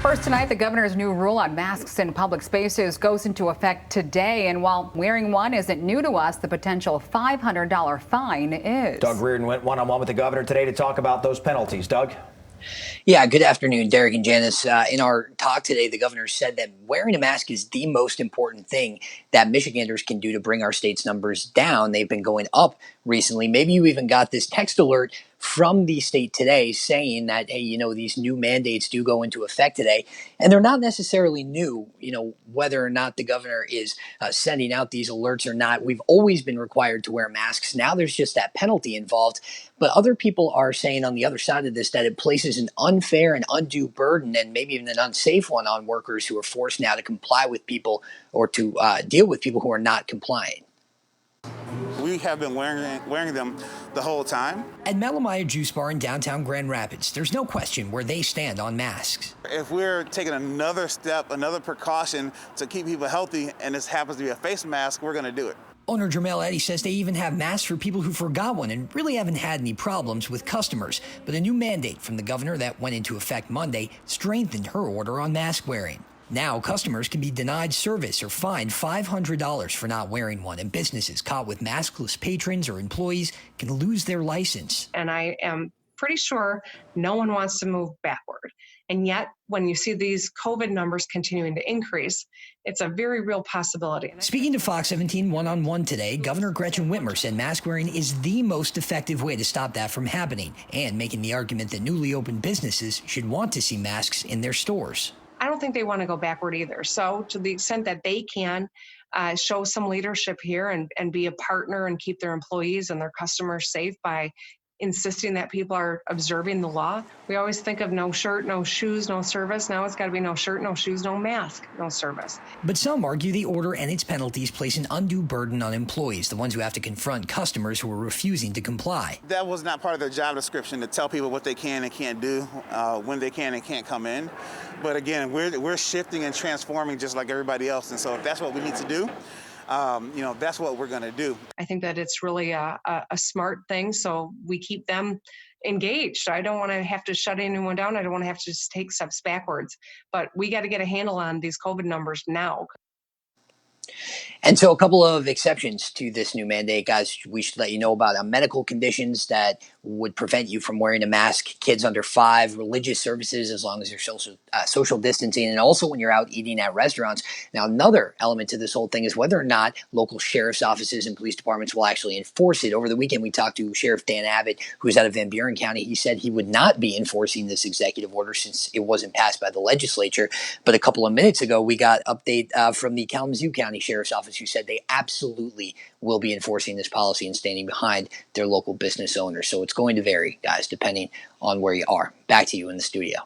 First tonight, the governor's new rule on masks in public spaces goes into effect today. And while wearing one isn't new to us, the potential $500 fine is. Doug Reardon went one-on-one with the governor today to talk about those penalties. Doug? Yeah, good afternoon, Derek and Janice. In our talk today, the governor said that wearing a mask is the most important thing that Michiganders can do to bring our state's numbers down. They've been going up recently. Maybe you even got this text alert from the state today saying that, hey, these new mandates do go into effect today. And they're not necessarily new, whether or not the governor is sending out these alerts or not. We've always been required to wear masks. Now there's just that penalty involved. But other people are saying on the other side of this that it places an unfair and undue burden and maybe even an unsafe one on workers who are forced now to comply with people or to deal with people who are not complying. We have been wearing them the whole time. At Melamaya Juice Bar in downtown Grand Rapids, there's no question where they stand on masks. If we're taking another step, another precaution to keep people healthy, and this happens to be a face mask, we're going to do it. Owner Jermel Eddy says they even have masks for people who forgot one and really haven't had any problems with customers. But a new mandate from the governor that went into effect Monday strengthened her order on mask wearing. Now, customers can be denied service or fined $500 for not wearing one, and businesses caught with maskless patrons or employees can lose their license. And I am pretty sure no one wants to move backward. And yet, when you see these COVID numbers continuing to increase, it's a very real possibility. Speaking to Fox 17 one-on-one today, Governor Gretchen Whitmer said mask wearing is the most effective way to stop that from happening, and making the argument that newly opened businesses should want to see masks in their stores. I don't think they want to go backward either. So to the extent that they can show some leadership here and be a partner and keep their employees and their customers safe by insisting that people are observing the law. We always think of no shirt, no shoes, no service. Now it's got to be no shirt, no shoes, no mask, no service. But some argue the order and its penalties place an undue burden on employees, the ones who have to confront customers who are refusing to comply. That was not part of their job description, to tell people what they can and can't do, when they can and can't come in. But again, we're shifting and transforming just like everybody else. And so if that's what we need to do, that's what we're going to do. I think that it's really a smart thing, so we keep them engaged. I don't want to have to shut anyone down. I don't want to have to just take steps backwards. But we got to get a handle on these COVID numbers now. And so a couple of exceptions to this new mandate, guys, we should let you know about medical conditions that would prevent you from wearing a mask, kids under 5, religious services as long as you're social distancing, and also when you're out eating at restaurants. Now, another element to this whole thing is whether or not local sheriff's offices and police departments will actually enforce it. Over the weekend, we talked to Sheriff Dan Abbott, who's out of Van Buren County. He said he would not be enforcing this executive order since it wasn't passed by the legislature. But a couple of minutes ago, we got update from the Kalamazoo County Sheriff's Office, who said they absolutely will be enforcing this policy and standing behind their local business owners. So it's going to vary, guys, depending on where you are. Back to you in the studio.